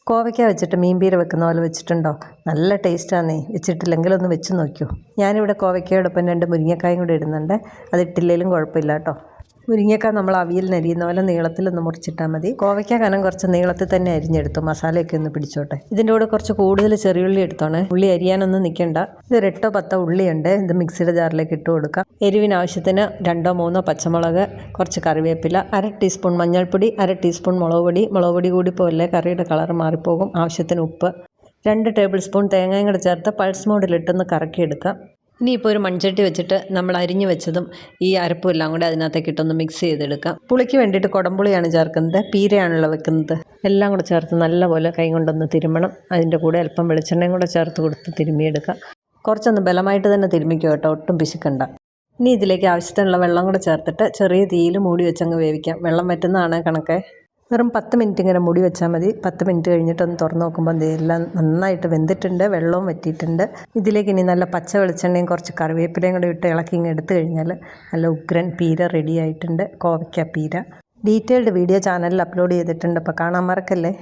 കോവയ്ക്ക വെച്ചിട്ട് മീൻപീര വെക്കുന്ന പോലെ വെച്ചിട്ടുണ്ടോ? നല്ല ടേസ്റ്റാന്നേ. വെച്ചിട്ടില്ലെങ്കിലൊന്ന് വെച്ച് നോക്കൂ. ഞാനിവിടെ കോവയ്ക്കയോടൊപ്പം 2 മുരിങ്ങക്കായും കൂടി ഇടുന്നുണ്ട്. അതിട്ടില്ലെങ്കിലും കുഴപ്പമില്ല കേട്ടോ. മുരിങ്ങക്കായ നമ്മൾ അവിയലിന് അരിയുന്ന പോലെ നീളത്തിലൊന്ന് മുറിച്ചിട്ടാൽ മതി. കോവയ്ക്ക കനം കുറച്ച് നീളത്തിൽ തന്നെ അരിഞ്ഞെടുത്തു, മസാലയൊക്കെ ഒന്ന് പിടിച്ചോട്ടെ. ഇതിൻ്റെ കൂടെ കുറച്ച് കൂടുതൽ ചെറിയുള്ളി എടുത്തോണേ. ഉള്ളി അരിയാനൊന്നും നിൽക്കണ്ട. ഇത് 8 10 ഉള്ളിയുണ്ട്. ഇത് മിക്സിയുടെ ജാറിലേക്ക് ഇട്ട് കൊടുക്കാം. എരിവിന് ആവശ്യത്തിന് 2 3 പച്ചമുളക്, കുറച്ച് കറിവേപ്പില, 1/2 ടീസ്പൂൺ മഞ്ഞൾപ്പൊടി, 1/2 ടീസ്പൂൺ മുളക് പൊടി കൂടി പോലെ കറിയുടെ കളർ മാറിപ്പോകും. ആവശ്യത്തിന് ഉപ്പ്, 2 ടേബിൾ സ്പൂൺ തേങ്ങയും കൂടെ ചേർത്ത് പൾസ് മോഡിലിട്ടൊന്ന് കറക്കിയെടുക്കാം. ഇനിയിപ്പോൾ ഒരു മൺചട്ടി വെച്ചിട്ട് നമ്മൾ അരിഞ്ഞു വെച്ചതും ഈ അരപ്പും എല്ലാം കൂടെ അതിനകത്തേക്ക് ഇട്ടൊന്ന് മിക്സ് ചെയ്തെടുക്കാം. പുളിക്ക് വേണ്ടിയിട്ട് കുടംപുളിയാണ് ചേർക്കുന്നത്, പീരയാണല്ലോ വെക്കുന്നത്. എല്ലാം കൂടെ ചേർത്ത് നല്ലപോലെ കൈ കൊണ്ടൊന്ന് തിരുമ്മണം. അതിൻ്റെ കൂടെ അല്പം വെളിച്ചെണ്ണയും കൂടെ ചേർത്ത് കൊടുത്ത് തിരുമ്മിയെടുക്കാം. കുറച്ചൊന്ന് ബലമായിട്ട് തന്നെ തിരുമ്മിക്കോ കേട്ടോ, ഒട്ടും പിശുക്കണ്ട. ഇനി ഇതിലേക്ക് ആവശ്യത്തിനുള്ള വെള്ളം കൂടെ ചേർത്തിട്ട് ചെറിയ തീയിൽ മൂടി വെച്ചങ്ങ് വേവിക്കാം. വെള്ളം വറ്റുന്നതാണ് കണക്കെ. വെറും 10 മിനിറ്റ് ഇങ്ങനെ മൂടി വെച്ചാൽ മതി. 10 മിനിറ്റ് കഴിഞ്ഞിട്ടൊന്ന് തുറന്ന് നോക്കുമ്പോൾ എല്ലാം നന്നായിട്ട് വെന്തിട്ടുണ്ട്, വെള്ളവും വറ്റിയിട്ടുണ്ട്. ഇതിലേക്ക് ഇനി നല്ല പച്ച വെളിച്ചെണ്ണയും കുറച്ച് കറിവേപ്പിലയും കൂടെ ഇട്ട് ഇളക്കി ഇങ്ങനെ എടുത്തു കഴിഞ്ഞാൽ നല്ല ഉഗ്രൻ പീര റെഡി ആയിട്ടുണ്ട്. കോവയ്ക്ക പീര. ഡീറ്റെയിൽഡ് വീഡിയോ ചാനലിൽ അപ്ലോഡ് ചെയ്തിട്ടുണ്ട്, അപ്പോൾ കാണാൻ മറക്കല്ലേ.